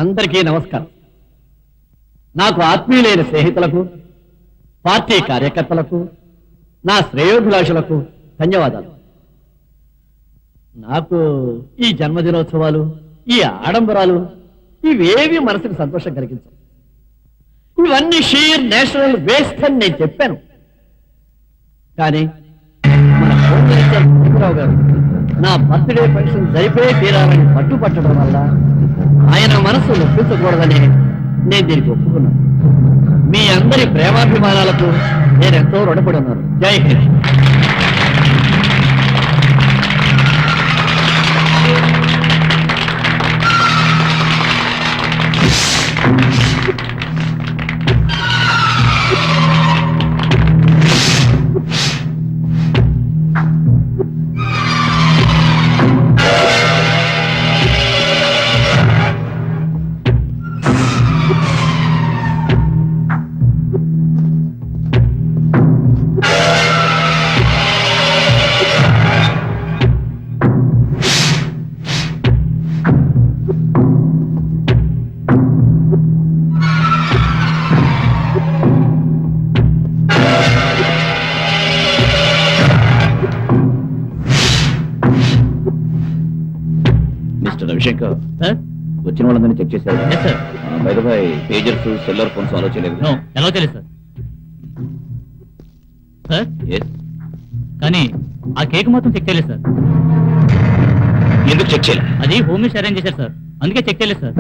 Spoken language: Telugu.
అందరికీ నమస్కారం. నాకు ఆత్మీయులైన స్నేహితులకు, పార్టీ కార్యకర్తలకు, నా శ్రేయోభిలాషులకు ధన్యవాదాలు. నాకు ఈ జన్మదినోత్సవాలు, ఈ ఆడంబరాలు ఇవేవి మనసుకు సంతోషం కలిగించవు. ఇవన్నీ షీర్ నేషనల్ వేస్ట్ అని నేను చెప్పాను. కానీ మన హోమ్ మినిస్టర్ రావు గారు నా బర్త్డే ఫంక్షన్ జరిపే తీరాలని పట్టుపట్టడం వల్ల ఆయన మనసు నొప్పించకూడదని నేను దీనికి ఒప్పుకున్నాను. మీ అందరి ప్రేమాభిమానాలకు నేనెంతో రుణపడి ఉన్నాను. జై హింద్. రవిశంకర్ వచ్చిన వాళ్ళందరినీ చెక్ చేశారు. బై పేజర్స్, సెల్లర్ ఫోన్స్ అలో చేయలేదు. ఎలా చేయలేదు సార్. కానీ ఆ కేక్ మాత్రం చెక్ చేయలేదు సార్. ఎందుకు చెక్ చేయలేదు? అది హోమ్ మినిస్టర్ అరేంజ్ చేశారు సార్, అందుకే చెక్ చేయలేదు సార్.